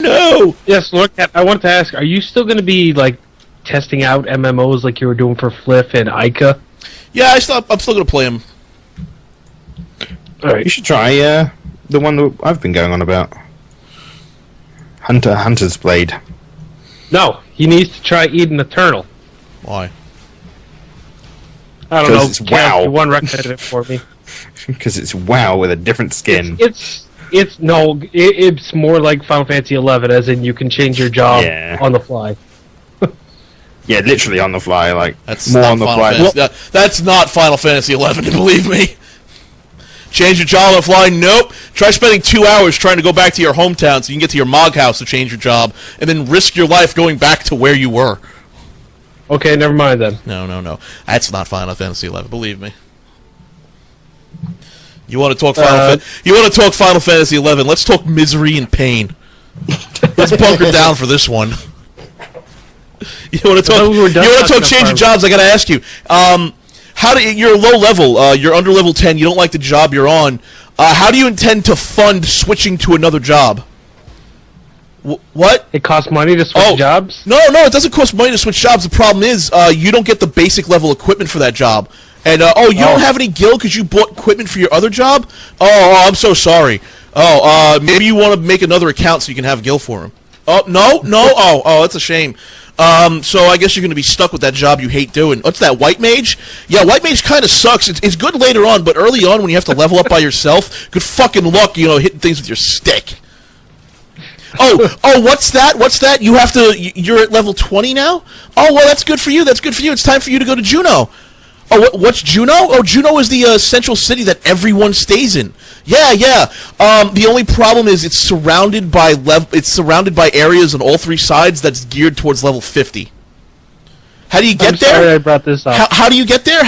No! Yes, LordKaT, I want to ask, are you still going to be, like, testing out MMOs like you were doing for FF and Ica? Yeah, I'm still going to play them. Alright. You should try the one that I've been going on about. Hunter's Blade. No, he needs to try Eden Eternal. Why? I don't know. It's WoW. You one recommended it for me. Because it's WoW with a different skin. It's more like Final Fantasy 11, as in you can change your job on the fly. Yeah, literally on the fly, like That's more not on the Final fly. Fantasy, that's not Final Fantasy 11, believe me. Change your job on the fly? Nope. Try spending 2 hours trying to go back to your hometown so you can get to your Mog house to change your job, and then risk your life going back to where you were. Okay, never mind then. No. That's not Final Fantasy 11, believe me. You want to talk Final Fantasy 11? Let's talk misery and pain. Let's bunker down for this one. You want to talk changing jobs? I got to ask you. You're low level. You're under level 10. You don't like the job you're on. How do you intend to fund switching to another job? What? It costs money to switch jobs? No, it doesn't cost money to switch jobs. The problem is you don't get the basic level equipment for that job. And, you don't have any gil because you bought equipment for your other job? Oh, I'm so sorry. Maybe you want to make another account so you can have gil for him. Oh, no? Oh, that's a shame. So I guess you're going to be stuck with that job you hate doing. What's that, White Mage? Yeah, White Mage kind of sucks. It's good later on, but early on when you have to level up by yourself, good fucking luck, hitting things with your stick. Oh, what's that? You're at level 20 now? Oh, well, that's good for you. It's time for you to go to Juno. Oh, what's Juno? Oh, Juno is the central city that everyone stays in. Yeah. The only problem is it's surrounded by areas on all three sides that's geared towards level 50. How do you get there? Sorry I brought this up. How do you get there?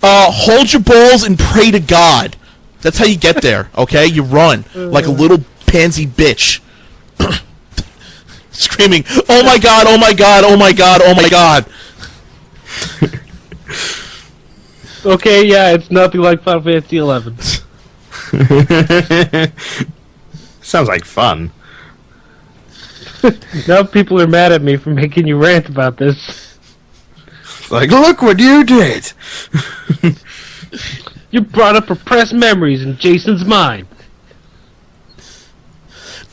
Hold your balls and pray to God. That's how you get there, okay? You run like a little pansy bitch. Screaming, oh my God, oh my God, oh my God, oh my God. Okay, yeah, it's nothing like Final Fantasy 11. Sounds like fun. Now people are mad at me for making you rant about this. Like, look what you did! You brought up repressed memories in Jason's mind.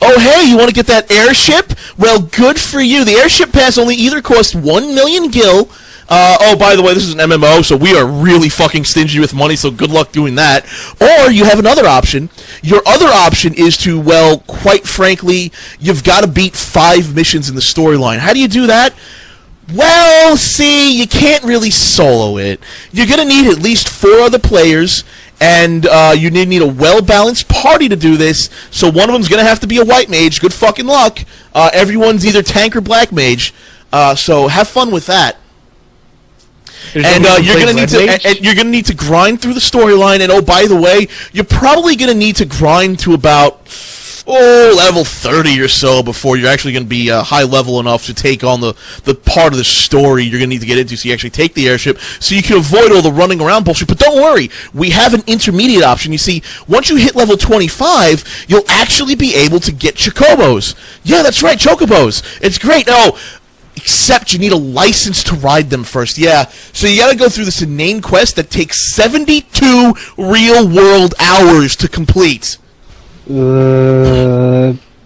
Oh, hey, you want to get that airship? Well, good for you. The airship pass only either costs 1 million gil. By the way, this is an MMO, so we are really fucking stingy with money, so good luck doing that. Or you have another option. Your other option is to, well, quite frankly, you've got to beat 5 missions in the storyline. How do you do that? Well, see, you can't really solo it. You're going to need at least 4 other players, and you need a well-balanced party to do this, so one of them's going to have to be a white mage. Good fucking luck. Everyone's either tank or black mage, so have fun with that. And you're gonna need to grind through the storyline. And oh, by the way, you're probably gonna need to grind to about level 30 or so before you're actually gonna be high level enough to take on the part of the story you're gonna need to get into. So you actually take the airship, so you can avoid all the running around bullshit. But don't worry, we have an intermediate option. You see, once you hit level 25, you'll actually be able to get chocobos. Yeah, that's right, chocobos. It's great. Oh. Except you need a license to ride them first. Yeah, so you gotta go through this inane quest that takes 72 real-world hours to complete.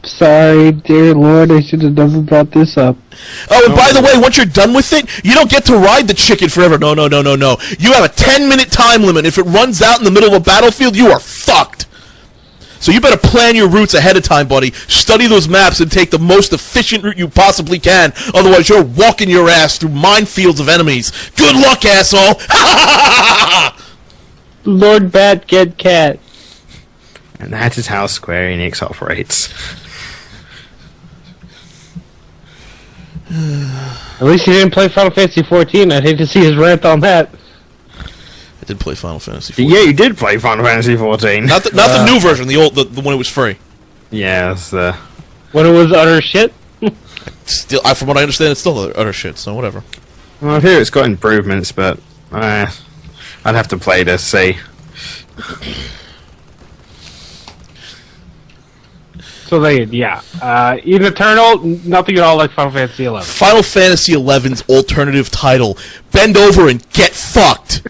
Sorry, dear Lord, I should have never brought this up. Oh, and by the way, once you're done with it, you don't get to ride the chicken forever. No. You have a 10-minute time limit. If it runs out in the middle of a battlefield, you are fucked. So you better plan your routes ahead of time, buddy. Study those maps and take the most efficient route you possibly can. Otherwise, you're walking your ass through minefields of enemies. Good luck, asshole! Lord Bat, get cat. And that is how Square Enix operates. At least he didn't play Final Fantasy 14. I'd hate to see his rant on that. I did play Final Fantasy 14. Yeah, you did play Final Fantasy 14. Not the new version, the one that was free. Yeah, it's the... When it was utter shit? Still, from what I understand, it's still utter shit, so whatever. Well, I hear it's got improvements, but... I'd have to play to see. So Eden Eternal, nothing at all like Final Fantasy 11. Final Fantasy XI's alternative title. Bend over and get fucked.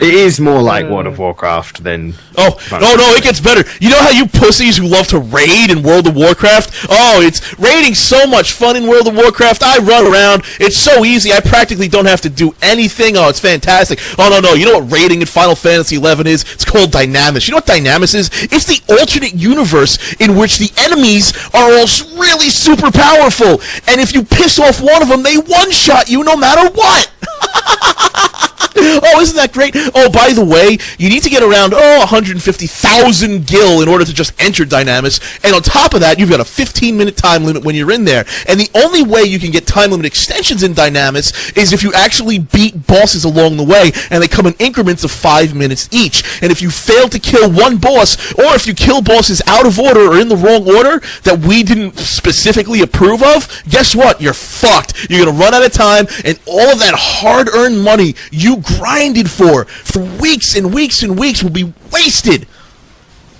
It is more like World of Warcraft than... No, it gets better. You know how you pussies who love to raid in World of Warcraft? Oh, it's raiding so much fun in World of Warcraft. I run around. It's so easy. I practically don't have to do anything. Oh, it's fantastic. Oh, no. You know what raiding in Final Fantasy XI is? It's called Dynamis. You know what Dynamis is? It's the alternate universe in which the enemies are all really super powerful. And if you piss off one of them, they one-shot you no matter what. Oh, isn't that great? Oh, by the way, you need to get around 150,000 gil in order to just enter Dynamis, and on top of that, you've got a 15-minute time limit when you're in there. And the only way you can get time limit extensions in Dynamis is if you actually beat bosses along the way, and they come in increments of 5 minutes each. And if you fail to kill one boss, or if you kill bosses out of order or in the wrong order that we didn't specifically approve of, guess what? You're fucked. You're going to run out of time, and all of that hard-earned money you grinded for weeks and weeks and weeks will be wasted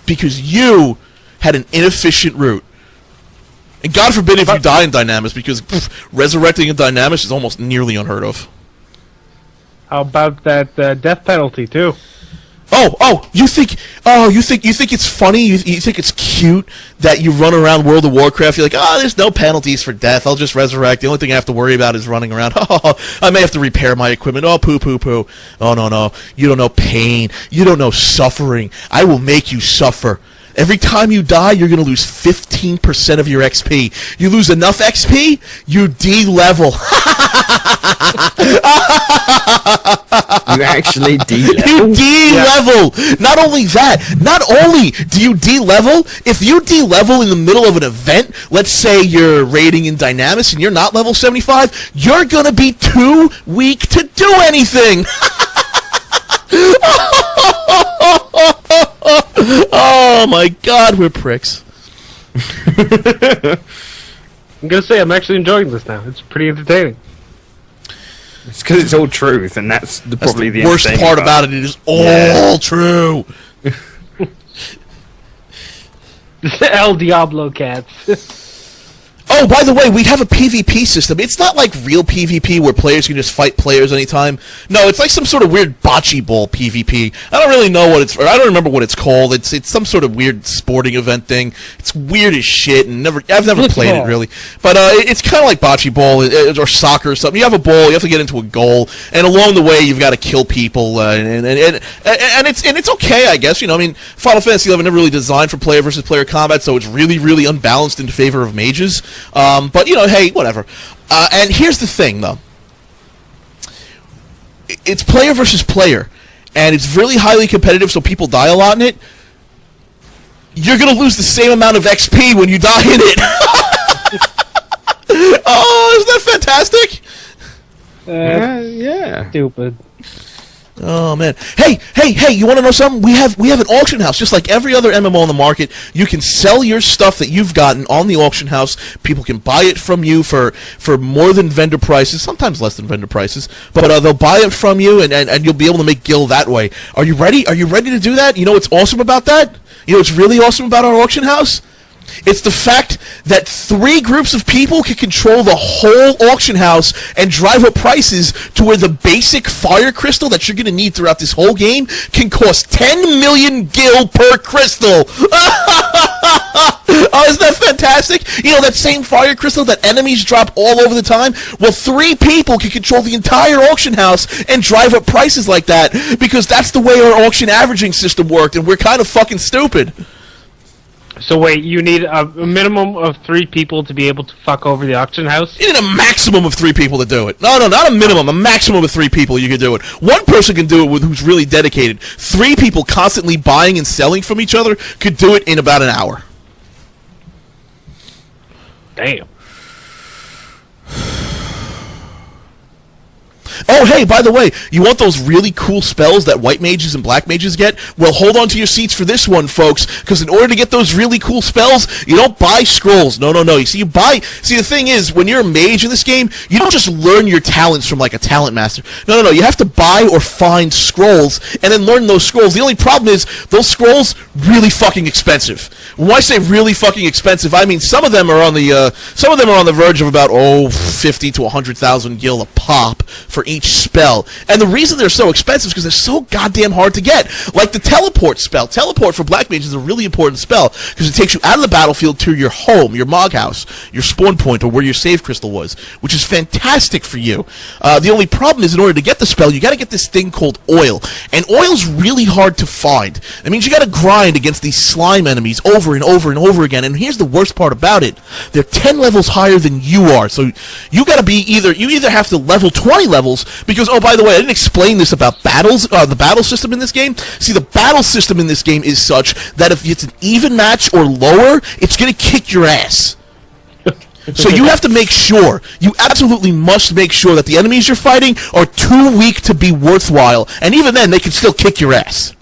because you had an inefficient route. And God forbid if you die in Dynamis, because resurrecting in Dynamis is almost nearly unheard of. How about that death penalty too? You think it's funny? You think it's cute that you run around World of Warcraft? You're like, there's no penalties for death. I'll just resurrect. The only thing I have to worry about is running around. I may have to repair my equipment. Poo. Oh, no. You don't know pain. You don't know suffering. I will make you suffer. Every time you die, you're going to lose 15% of your XP. You lose enough XP, you D-level. You actually D-level? You D-level! Yeah. Not only that, not only do you D-level, if you D-level in the middle of an event, let's say you're raiding in Dynamis and you're not level 75, you're going to be too weak to do anything! Oh my God, we're pricks. I'm gonna say I'm actually enjoying this now. It's pretty entertaining. It's because it's all truth, and that's probably the worst part about it. It is all true. El Diablo cats. Oh, by the way, we have a PvP system. It's not like real PvP where players can just fight players anytime. No, it's like some sort of weird bocce ball PvP. I don't really know what I don't remember what it's called. It's some sort of weird sporting event thing. It's weird as shit, and I've never played it really. But it's kind of like bocce ball or soccer or something. You have a ball, you have to get into a goal, and along the way you've got to kill people, and it's okay, I guess. I mean, Final Fantasy XI never really designed for player versus player combat, so it's really, really unbalanced in favor of mages. But hey, whatever. And here's the thing, though. It's player versus player, and it's really highly competitive, so people die a lot in it. You're gonna lose the same amount of XP when you die in it. Oh, isn't that fantastic? Yeah. Stupid. Oh man! Hey! You want to know something? We have an auction house, just like every other MMO on the market. You can sell your stuff that you've gotten on the auction house. People can buy it from you for more than vendor prices, sometimes less than vendor prices. But they'll buy it from you, and you'll be able to make gil that way. Are you ready? Are you ready to do that? You know what's awesome about that? You know what's really awesome about our auction house? It's the fact that 3 groups of people can control the whole auction house and drive up prices to where the basic fire crystal that you're going to need throughout this whole game can cost 10 million gil per crystal. Oh, isn't that fantastic? That same fire crystal that enemies drop all over the time? Well, 3 people can control the entire auction house and drive up prices like that because that's the way our auction averaging system worked, and we're kind of fucking stupid. So wait, you need a minimum of 3 people to be able to fuck over the auction house? You need a maximum of 3 people to do it. No, not a minimum. A maximum of 3 people you can do it. One person can do it who's really dedicated. 3 people constantly buying and selling from each other could do it in about an hour. Damn. Oh, hey, by the way, you want those really cool spells that white mages and black mages get? Well, hold on to your seats for this one, folks, because in order to get those really cool spells, you don't buy scrolls. No. See, the thing is, when you're a mage in this game, you don't just learn your talents from, like, a talent master. No. You have to buy or find scrolls and then learn those scrolls. The only problem is those scrolls really fucking expensive. When I say really fucking expensive, I mean some of them are on the verge of about 50 to 100,000 gil a pop for each spell. And the reason they're so expensive is because they're so goddamn hard to get. Like the teleport spell. Teleport for black mages is a really important spell because it takes you out of the battlefield to your home, your Mog house, your spawn point, or where your save crystal was, which is fantastic for you. The only problem is in order to get the spell, you got to get this thing called oil, and oil's really hard to find. That means you got to grind against these slime enemies over and over and over again. And here's the worst part about it: they're 10 levels higher than you are. So you got to be you either have to level 20 levels because, oh, by the way, I didn't explain this about battles, the battle system in this game. See, the battle system in this game is such that if it's an even match or lower, it's going to kick your ass. So you have to make sure, you absolutely must make sure that the enemies you're fighting are too weak to be worthwhile, and even then, they can still kick your ass.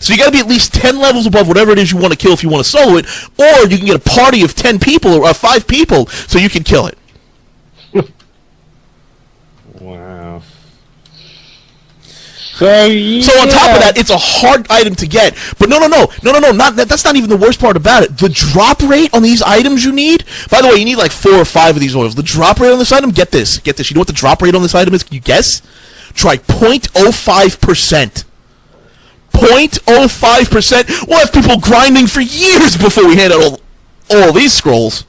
So you got to be at least 10 levels above whatever it is you want to kill if you want to solo it, or you can get a party of 10 people or 5 people so you can kill it. Wow. So on top of that, it's a hard item to get. But no, that's not even the worst part about it. The drop rate on these items you need, by the way, you need like 4 or 5 of these oils. The drop rate on this item, get this. You know what the drop rate on this item is? Can you guess? Try 0.05%. 0.05%. We'll have people grinding for years before we hand out all these scrolls.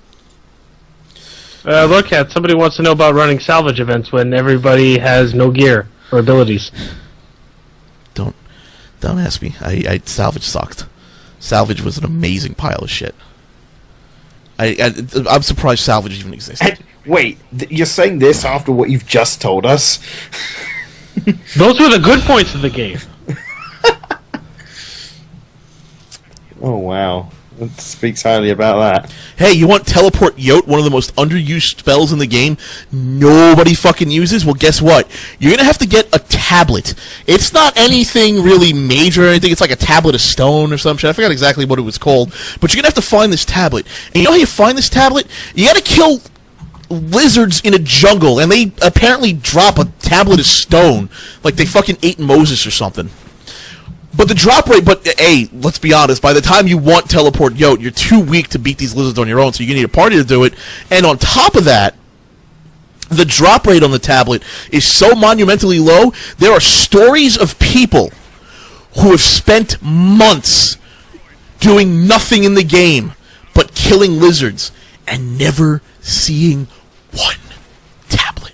LordKaT, somebody wants to know about running salvage events when everybody has no gear or abilities. Don't ask me. I salvage sucked. Salvage was an amazing pile of shit. I'm surprised salvage even existed. Wait, you're saying this after what you've just told us? Those were the good points of the game. Oh, wow. That speaks highly about that. Hey, you want Teleport Yote, one of the most underused spells in the game? Nobody fucking uses? Well, guess what? You're going to have to get a tablet. It's not anything really major or anything. It's like a tablet of stone or some shit. I forgot exactly what it was called. But you're going to have to find this tablet. And you know how you find this tablet? You got to kill lizards in a jungle, and they apparently drop a tablet of stone. Like they fucking ate Moses or something. But the drop rate, hey, let's be honest, by the time you want Teleport Yote, you're too weak to beat these lizards on your own, so you're going to need a party to do it. And on top of that, the drop rate on the tablet is so monumentally low, there are stories of people who have spent months doing nothing in the game but killing lizards and never seeing one tablet.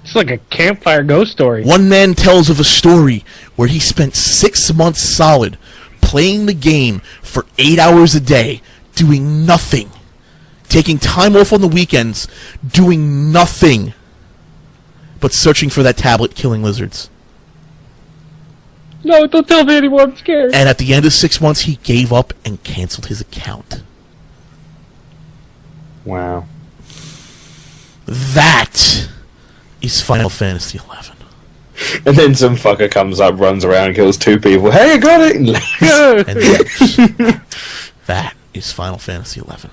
It's like a campfire ghost story. One man tells of a story where he spent 6 months solid playing the game for 8 hours a day, doing nothing, taking time off on the weekends, doing nothing but searching for that tablet, killing lizards. No, don't tell me anymore, I'm scared. And at the end of 6 months, he gave up and canceled his account. Wow. That is Final Fantasy 11. And then some fucker comes up, runs around, and kills 2 people. Hey, I got it! And that is Final Fantasy 11.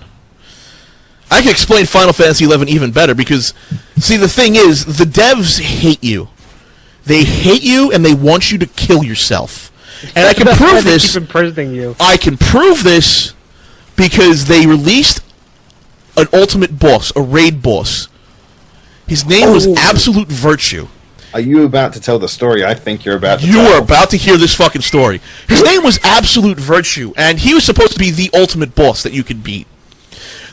I can explain Final Fantasy 11 even better because, see, the thing is, the devs hate you. They hate you, and they want you to kill yourself. And I can prove this. Keep imprisoning you. I can prove this because they released an ultimate boss, a raid boss. His name was Absolute Virtue. Are you about to tell the story I think you're about to tell? You are about to hear this fucking story. His name was Absolute Virtue, and he was supposed to be the ultimate boss that you could beat.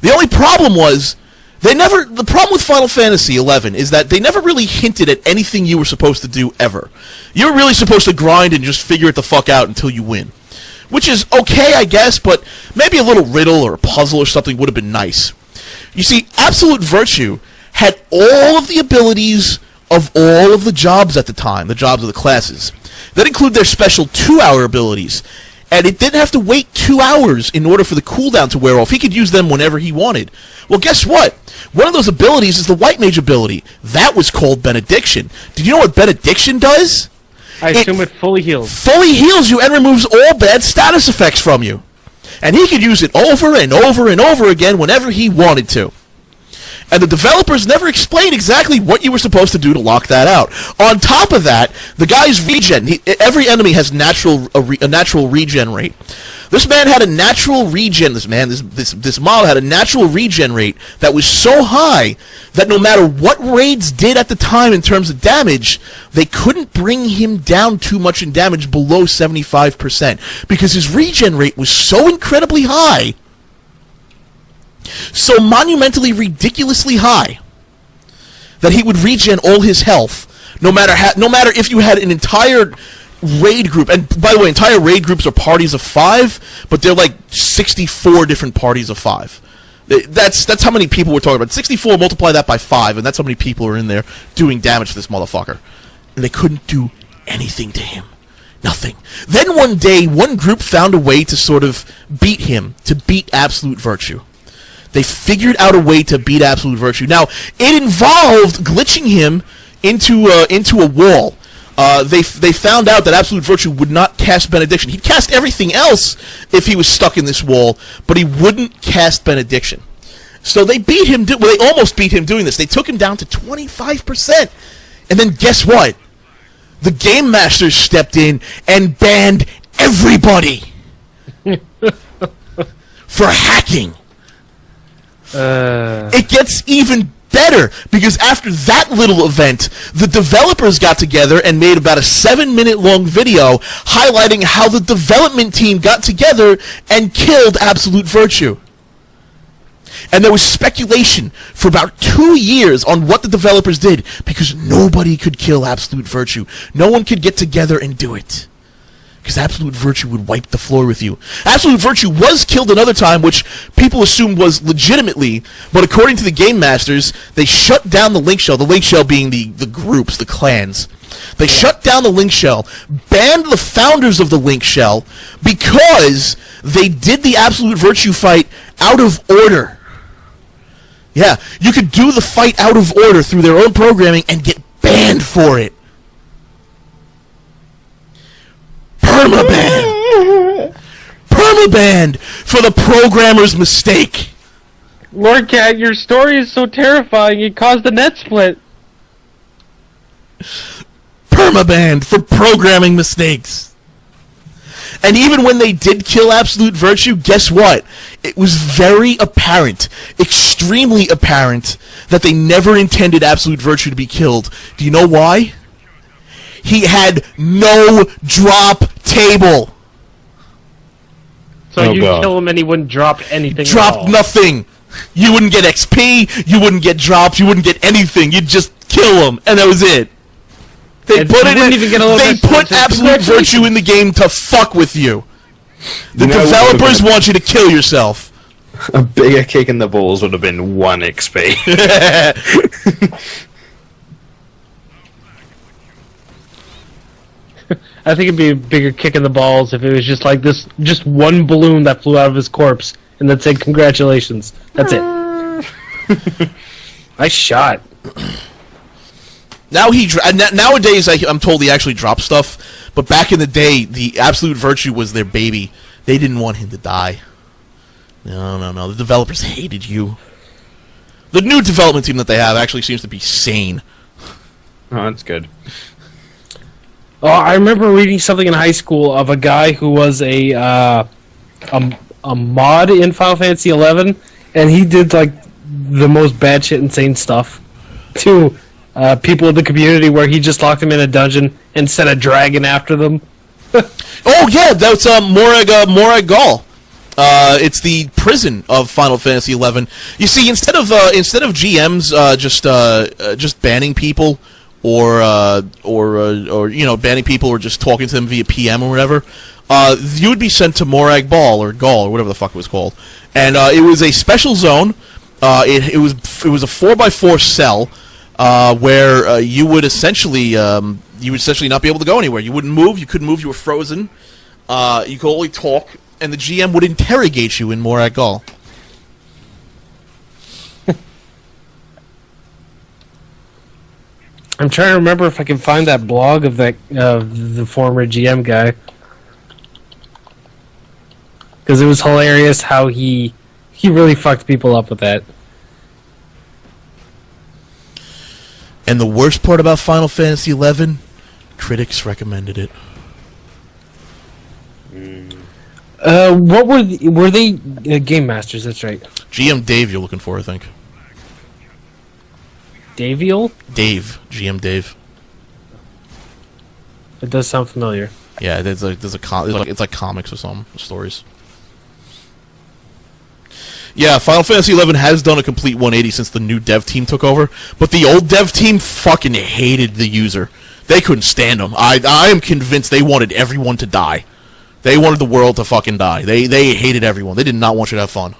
The only problem was, the problem with Final Fantasy XI is that they never really hinted at anything you were supposed to do ever. You were really supposed to grind and just figure it the fuck out until you win. Which is okay, I guess, but maybe a little riddle or a puzzle or something would have been nice. You see, Absolute Virtue had all of the abilities of all of the jobs at the time, the jobs of the classes. That include their special 2-hour abilities. And it didn't have to wait 2 hours in order for the cooldown to wear off. He could use them whenever he wanted. Well, guess what? One of those abilities is the White Mage ability. That was called Benediction. Did you know what Benediction does? I assume it fully heals. Fully heals you and removes all bad status effects from you. And he could use it over and over and over again whenever he wanted to. And the developers never explained exactly what you were supposed to do to lock that out. On top of that, the guy's regen, every enemy has a natural regen rate. This man had a natural regen, this model had a natural regen rate that was so high that no matter what raids did at the time in terms of damage, they couldn't bring him down too much in damage below 75%, because his regen rate was so incredibly high, so monumentally ridiculously high, that he would regen all his health, no matter if you had an entire raid group. And by the way, entire raid groups are parties of 5, but they're like 64 different parties of 5. That's how many people we're talking about. 64, multiply that by 5, and that's how many people are in there doing damage to this motherfucker. And they couldn't do anything to him. Nothing. Then one day, one group found a way to sort of beat him, to beat Absolute Virtue. They figured out a way to beat Absolute Virtue. Now, it involved glitching him into a wall. They found out that Absolute Virtue would not cast Benediction. He'd cast everything else if he was stuck in this wall, but he wouldn't cast Benediction. So they beat him. They almost beat him doing this. They took him down to 25%, and then guess what? The Game Masters stepped in and banned everybody for hacking. It gets even better, because after that little event, the developers got together and made about a 7-minute long video highlighting how the development team got together and killed Absolute Virtue. And there was speculation for about 2 years on what the developers did, because nobody could kill Absolute Virtue. No one could get together and do it, because Absolute Virtue would wipe the floor with you. Absolute Virtue was killed another time, which people assumed was legitimately, but according to the Game Masters, they shut down the Link Shell being the groups, the clans. They shut down the Link Shell, banned the founders of the Link Shell, because they did the Absolute Virtue fight out of order. Yeah, you could do the fight out of order through their own programming and get banned for it. Permabanned for the programmer's mistake. LordKaT, your story is so terrifying it caused a net split. Permabanned for programming mistakes. And even when they did kill Absolute Virtue, guess what? It was very apparent, extremely apparent, that they never intended Absolute Virtue to be killed. Do you know why? He had no drop table. So you kill him and he wouldn't drop anything. Drop nothing. You wouldn't get XP, you wouldn't get drops, you wouldn't get anything. You'd just kill him, and that was it. They put Absolute Virtue in the game to fuck with you. The developers want you to kill yourself. A bigger kick in the balls would have been 1 XP. I think it'd be a bigger kick in the balls if it was just like this, just one balloon that flew out of his corpse and that said congratulations. That's it. Nice shot. Now nowadays I'm told he actually drops stuff, but back in the day, the Absolute Virtue was their baby. They didn't want him to die. No. The developers hated you. The new development team that they have actually seems to be sane. Oh, that's good. Oh, I remember reading something in high school of a guy who was a mod in Final Fantasy 11, and he did like the most batshit insane stuff to people in the community, where he just locked them in a dungeon and sent a dragon after them. Oh yeah, that's Morag Gall. It's the prison of Final Fantasy 11. You see, instead of GMs just banning people, or banning people, or just talking to them via PM or whatever, you would be sent to Morag Ball or Gall or whatever the fuck it was called, and it was a special zone. It was a 4x4 cell where you would essentially not be able to go anywhere. You wouldn't move. You couldn't move. You were frozen. You could only talk, and the GM would interrogate you in Morag Gall. I'm trying to remember if I can find that blog of that the former GM guy, because it was hilarious how he really fucked people up with that. And the worst part about Final Fantasy XI, critics recommended it. What were they Game Masters? That's right. GM Dave, you're looking for, I think. Daviel? Dave, GM Dave. It does sound familiar. Yeah, it's like comics or some stories. Yeah, Final Fantasy XI has done a complete 180 since the new dev team took over, but the old dev team fucking hated the user. They couldn't stand them. I am convinced they wanted everyone to die. They wanted the world to fucking die. They hated everyone. They did not want you to have fun.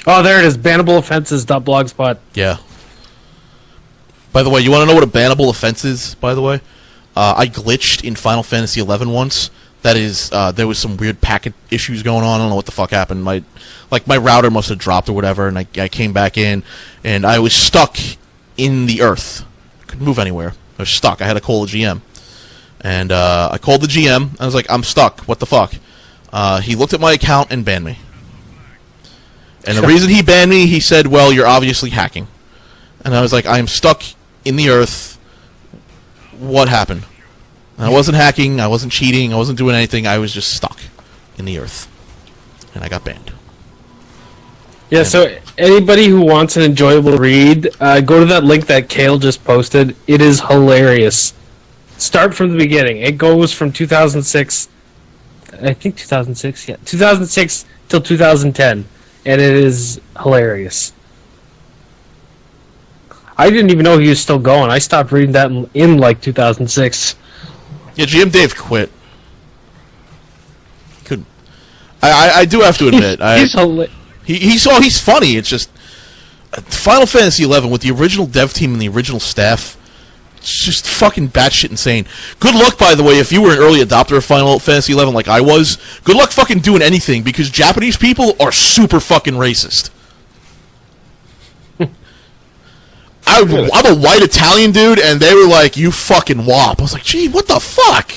Oh, there it is. Bannables.blogspot. Yeah. By the way, you want to know what a bannable offense is, by the way? I glitched in Final Fantasy XI once. That is, there was some weird packet issues going on. I don't know what the fuck happened. My router must have dropped or whatever, and I came back in, and I was stuck in the earth. I couldn't move anywhere. I was stuck. I had to call the GM. And I called the GM. I was like, I'm stuck. What the fuck? He looked at my account and banned me. And the reason he banned me, he said, well, you're obviously hacking. And I was like, I am stuck in the earth. What happened? And I wasn't hacking, I wasn't cheating, I wasn't doing anything, I was just stuck in the earth. And I got banned. Yeah, so anybody who wants an enjoyable read, go to that link that Kale just posted. It is hilarious. Start from the beginning. It goes from 2006, I think 2006, yeah, 2006 till 2010. And it is hilarious. I didn't even know he was still going. I stopped reading that in like 2006. Yeah, GM Dave quit. Couldn't. I do have to admit, he's funny. It's just Final Fantasy XI with the original dev team and the original staff. It's just fucking batshit insane. Good luck, by the way, if you were an early adopter of Final Fantasy XI like I was. Good luck fucking doing anything, because Japanese people are super fucking racist. I'm a white Italian dude, and they were like, you fucking womp. I was like, gee, what the fuck?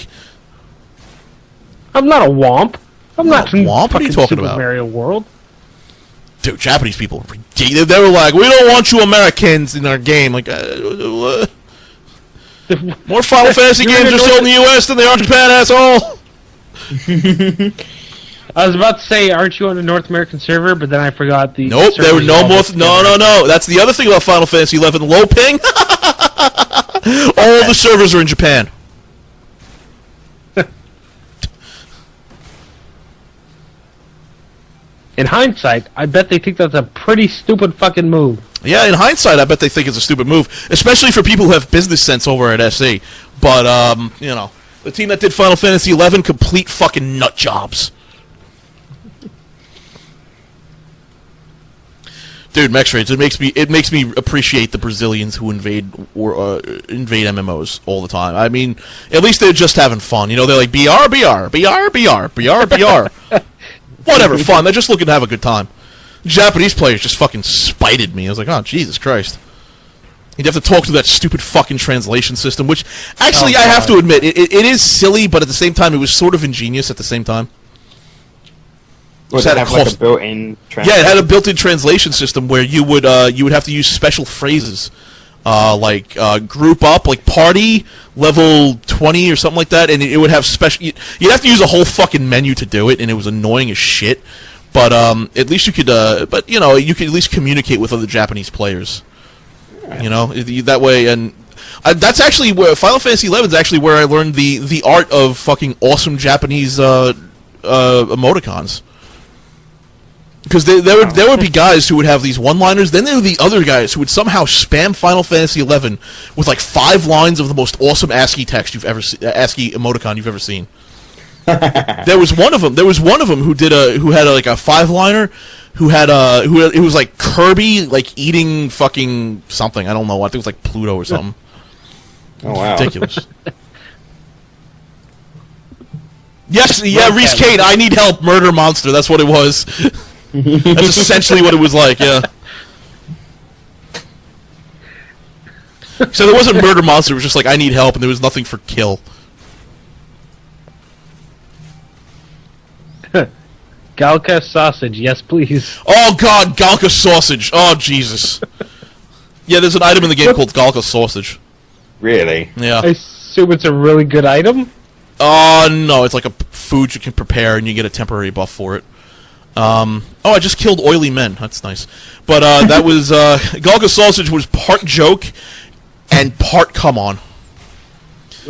I'm not a womp. I'm not from womp. What are you talking Super about? Mario World. Dude, Japanese people, they were like, we don't want you Americans in our game. Like, more Final Fantasy games are sold in the U.S. than they are in Japan, asshole! I was about to say, aren't you on a North American server? But then I forgot the... Nope, there were no more... No. That's the other thing about Final Fantasy XI. Low ping. All the servers are in Japan. In hindsight, I bet they think that's a pretty stupid fucking move. Yeah, in hindsight, I bet they think it's a stupid move, especially for people who have business sense over at SE. But, you know, the team that did Final Fantasy XI, complete fucking nut jobs. Dude, Mexrage, it makes me appreciate the Brazilians who invade MMOs all the time. I mean, at least they're just having fun. You know, they're like BR. Whatever, fun. They're just looking to have a good time. Japanese players just fucking spited me. I was like, oh, Jesus Christ. You'd have to talk through that stupid fucking translation system, which, actually, I have to admit, it is silly, but at the same time, it was sort of ingenious at the same time. Would it have like a built-in translation? Yeah, it had a built-in translation system where you would have to use special phrases, like group up, like party level 20 or something like that, and it would have special. You'd have to use a whole fucking menu to do it, and it was annoying as shit. But at least you could, but you know, you could at least communicate with other Japanese players. You know, that way, and that's actually where Final Fantasy XI is actually where I learned the art of fucking awesome Japanese emoticons. Because there would be guys who would have these one-liners, then there would be other guys who would somehow spam Final Fantasy XI with like 5 lines of the most awesome ASCII text ASCII emoticon you've ever seen. There was one of them who had like a 5-liner it was like Kirby like eating fucking something. I don't know. I think it was like Pluto or something. Oh wow. Ridiculous. Yes, yeah, LordKaT, I need help, murder monster. That's what it was. That's essentially what it was like, yeah. So there wasn't murder monster, it was just like, I need help, and there was nothing for kill. Galka sausage, yes please. Oh god, Galka sausage. Oh Jesus. Yeah, there's an item in the game called Galka sausage. Really? Yeah. I assume it's a really good item? No, it's like a food you can prepare and you get a temporary buff for it. Oh, I just killed oily men. That's nice. But that was Galka sausage was part joke and part come on.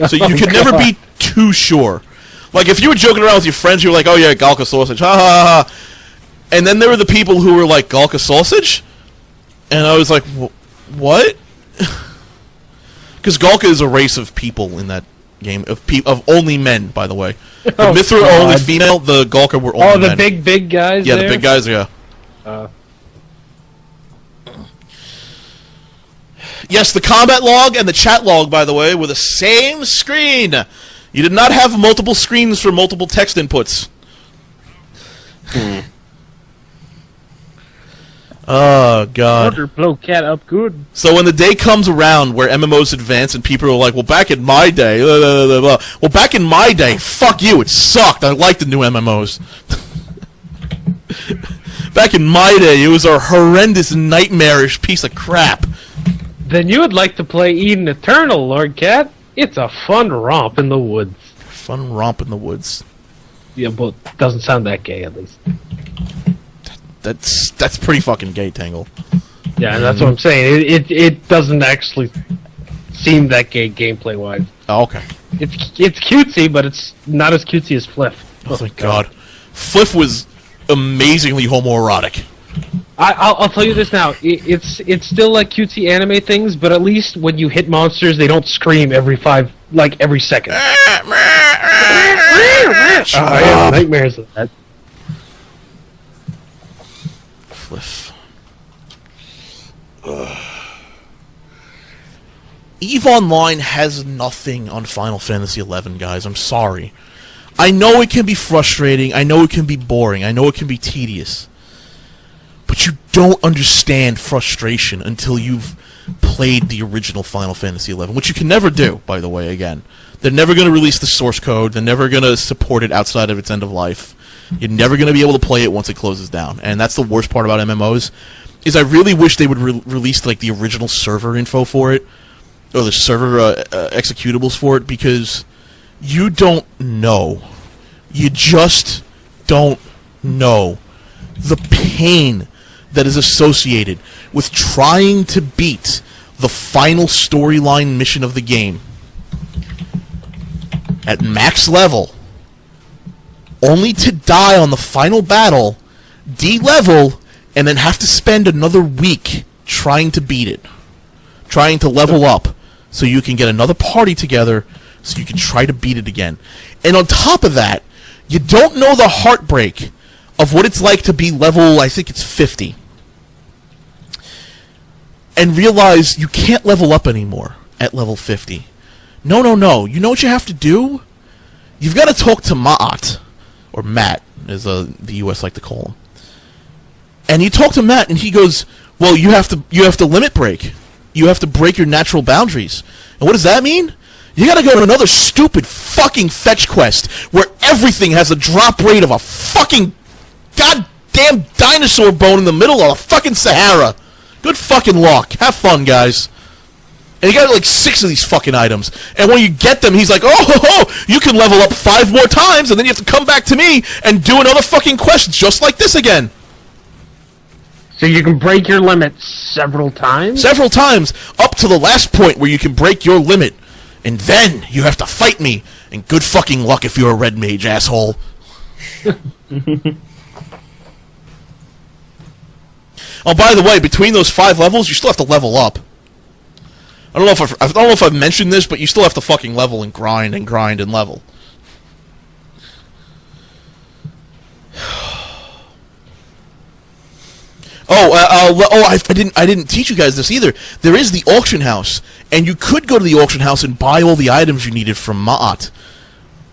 So you can never be too sure. Like if you were joking around with your friends, you were like, "Oh yeah, Galka sausage." Ha ha ha. And then there were the people who were like, "Galka sausage?" And I was like, "What?" Because Galka is a race of people in that game of only men, by the way. The Mithra are only female. The Galka were only men. Oh, the big guys. Yeah, there? the big guys. Yeah. Yes, the combat log and the chat log, by the way, were the same screen. You did not have multiple screens for multiple text inputs. Oh, God. LordKaT up good. So when the day comes around where MMOs advance and people are like, well, back in my day, blah, blah, blah, blah. Well, back in my day, fuck you, it sucked. I liked the new MMOs. Back in my day, it was a horrendous, nightmarish piece of crap. Then you would like to play Eden Eternal, LordKaT. It's a fun romp in the woods. Fun romp in the woods. Yeah, but doesn't sound that gay, at least. That's pretty fucking gay, Tangle. Yeah, that's what I'm saying. It doesn't actually seem that gay gameplay wise. Oh, okay. It's cutesy, but it's not as cutesy as Fliff. Oh, thank God. Fliff was amazingly homoerotic. I'll tell you this now. It's still like cutesy anime things, but at least when you hit monsters, they don't scream every second. I have nightmares of that. Fliff. EVE Online has nothing on Final Fantasy XI, guys. I'm sorry. I know it can be frustrating. I know it can be boring. I know it can be tedious. But you don't understand frustration until you've played the original Final Fantasy XI, which you can never do, by the way, again. They're never going to release the source code. They're never going to support it outside of its end of life. You're never going to be able to play it once it closes down. And that's the worst part about MMOs, is I really wish they would release like the original server info for it, or the server executables for it, because you don't know. You just don't know the pain that is associated with trying to beat the final storyline mission of the game at max level, only to die on the final battle, de-level, and then have to spend another week trying to beat it. Trying to level up so you can get another party together so you can try to beat it again. And on top of that, you don't know the heartbreak of what it's like to be level, I think it's 50. And realize you can't level up anymore at level 50. No. You know what you have to do? You've got to talk to Maat. Or Matt, as the US like to call him. And you talk to Matt, and he goes, well, you have to limit break. You have to break your natural boundaries. And what does that mean? You gotta go to another stupid fucking fetch quest where everything has a drop rate of a fucking goddamn dinosaur bone in the middle of the fucking Sahara. Good fucking luck. Have fun, guys. And you got like 6 of these fucking items. And when you get them, he's like, oh, you can level up 5 more times, and then you have to come back to me and do another fucking quest just like this again. So you can break your limit several times? Several times, up to the last point where you can break your limit. And then you have to fight me. And good fucking luck if you're a red mage, asshole. Oh, by the way, between those 5 levels, you still have to level up. I don't know if I've mentioned this, but you still have to fucking level and grind and level. I didn't teach you guys this either. There is the auction house, and you could go to the auction house and buy all the items you needed from Maat.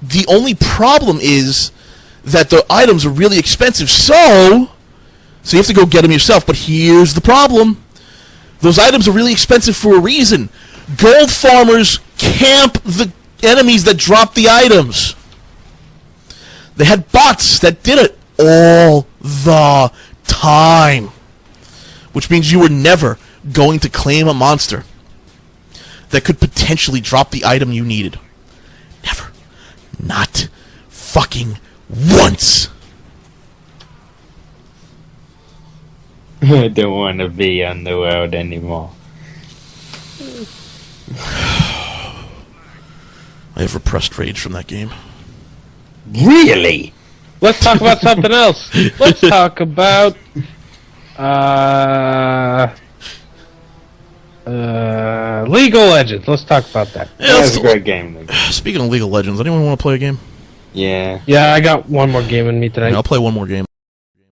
The only problem is that the items are really expensive, so you have to go get them yourself. But here's the problem. Those items are really expensive for a reason. Gold farmers camp the enemies that drop the items. They had bots that did it. all the time. Which means you were never going to claim a monster that could potentially drop the item you needed. Never. Not fucking once. I don't want to be on the world anymore. I have repressed rage from that game. Really? Let's talk about something else. Let's talk about League of Legends. Let's talk about that. Yeah, That's a great game. Luke. Speaking of League of Legends, anyone want to play a game? Yeah. Yeah, I got one more game in me tonight. I'll play one more game.